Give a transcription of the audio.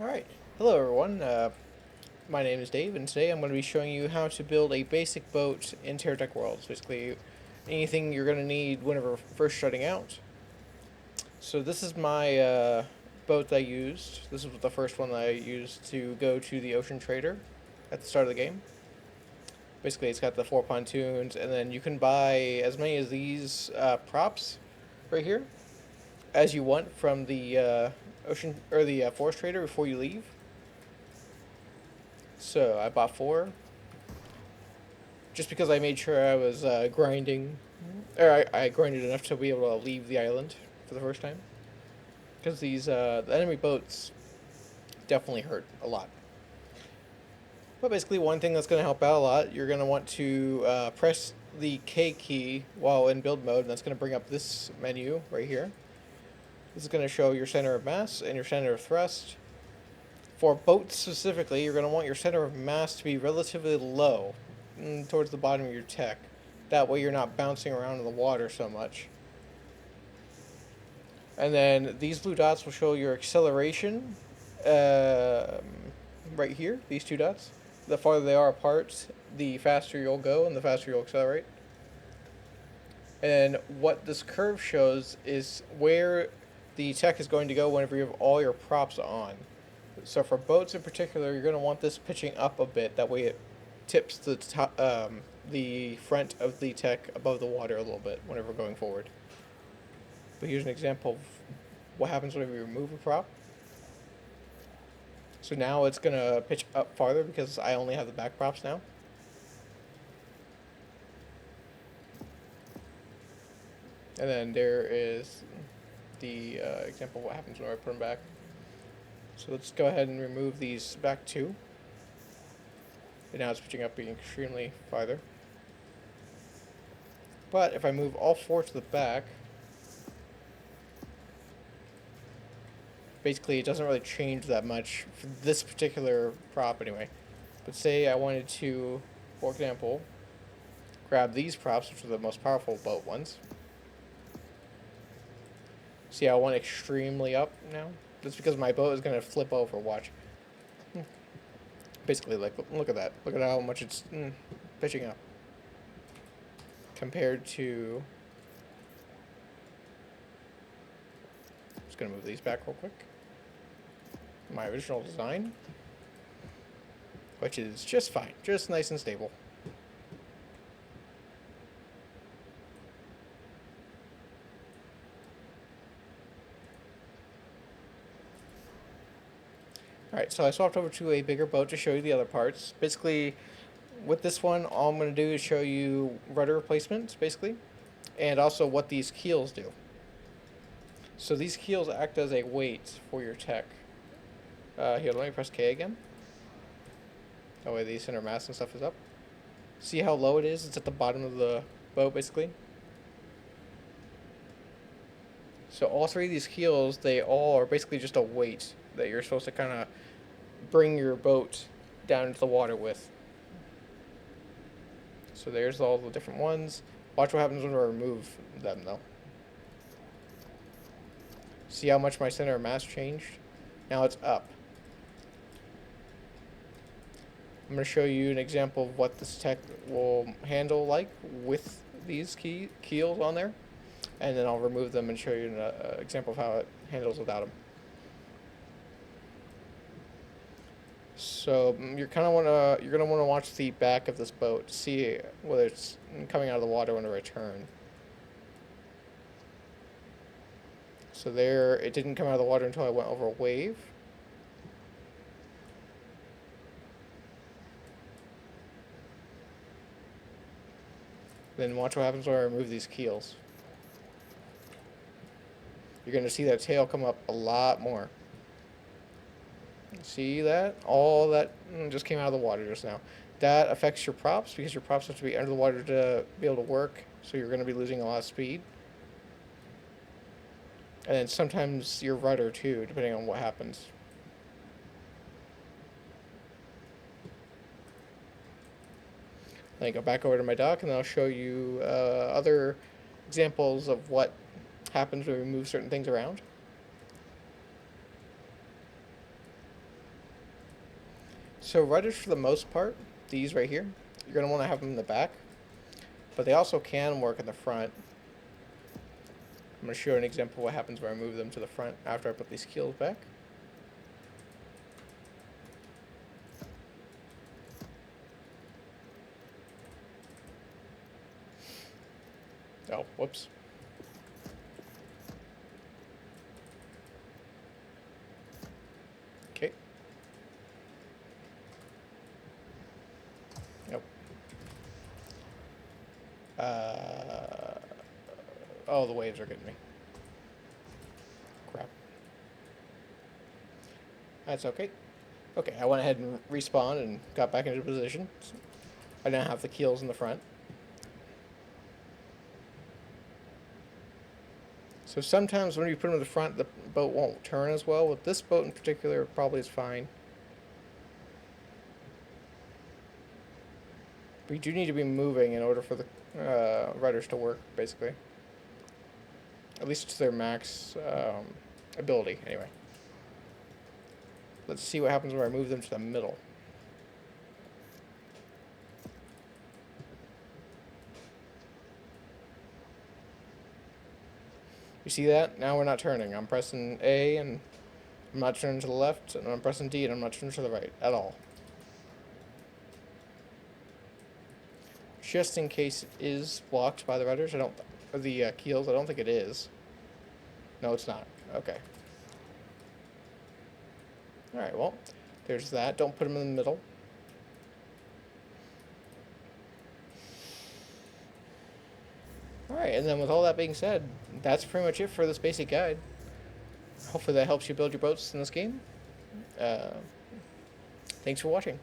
Alright, hello everyone. My name is Dave, and today I'm going to be showing you how to build a basic boat in TerraTech Worlds. Basically, anything you're going to need whenever first starting out. So this is my boat that I used. This is the first one that I used to go to the Ocean Trader at the start of the game. Basically, it's got the 4 pontoons, and then you can buy as many of these props right here as you want from the ocean or the forest trader before you leave. So I bought four, just because I made sure I was grinding, or I grinded enough to be able to leave the island for the first time. Because the enemy boats definitely hurt a lot. But basically, one thing that's going to help out a lot, you're going to want to press the K key while in build mode, and that's going to bring up this menu right here. This is going to show your center of mass and your center of thrust. For boats specifically, you're going to want your center of mass to be relatively low, towards the bottom of your tech. That way you're not bouncing around in the water so much. And then these blue dots will show your acceleration, right here, these two dots. The farther they are apart, the faster you'll go and the faster you'll accelerate. And what this curve shows is where the tech is going to go whenever you have all your props on. So for boats in particular, you're going to want this pitching up a bit. That way it tips the front of the tech above the water a little bit whenever going forward. But here's an example of what happens whenever you remove a prop. So now it's going to pitch up farther because I only have the back props now. And then there is the example of what happens when I put them back. So let's go ahead and remove these back two. And now it's pitching up, being extremely farther. But if I move all four to the back, basically it doesn't really change that much for this particular prop anyway. But say I wanted to, for example, grab these props, which are the most powerful boat ones. See how I went extremely up now? That's because my boat is going to flip over, watch. Basically, like, look at that. Look at how much it's pitching up. Compared to... Just going to move these back real quick. My original design. Which is just fine. Just nice and stable. Alright, so I swapped over to a bigger boat to show you the other parts. Basically, with this one, all I'm going to do is show you rudder replacements, basically, and also what these keels do. So these keels act as a weight for your tech. Here, let me press K again. That way the center mass and stuff is up. See how low it is? It's at the bottom of the boat, basically. So all three of these keels, they all are basically just a weight that you're supposed to kind of bring your boat down into the water with. So there's all the different ones. Watch what happens when I remove them, though. See how much my center of mass changed? Now it's up. I'm going to show you an example of what this tech will handle like with these keels on there. And then I'll remove them and show you an example of how it handles without them. So you're gonna want to watch the back of this boat to see whether it's coming out of the water when I return. So there, it didn't come out of the water until I went over a wave. Then watch what happens when I remove these keels. You're going to see that tail come up a lot more. See that? All that just came out of the water just now. That affects your props because your props have to be under the water to be able to work, so you're going to be losing a lot of speed. And then sometimes your rudder too, depending on what happens. Then I go back over to my dock and I'll show you other examples of what happens when we move certain things around. So rudders, for the most part, these right here, you're going to want to have them in the back. But they also can work in the front. I'm going to show an example of what happens when I move them to the front after I put these keels back. Oh, whoops. Okay. Yep. Oh, the waves are getting me. Crap. That's okay. Okay, I went ahead and respawned and got back into position. I now have the keels in the front. So sometimes when you put them in the front, the boat won't turn as well. With this boat in particular, it probably is fine. But you do need to be moving in order for the rudders to work, basically. At least to their max ability, anyway. Let's see what happens when I move them to the middle. You see that? Now we're not turning. I'm pressing A and I'm not turning to the left, and I'm pressing D and I'm not turning to the right at all. Just in case it is blocked by the rudders, or the keels, I don't think it is. No, it's not. Okay. Alright, well, there's that. Don't put them in the middle. Alright, and then with all that being said, that's pretty much it for this basic guide. Hopefully that helps you build your boats in this game. Thanks for watching.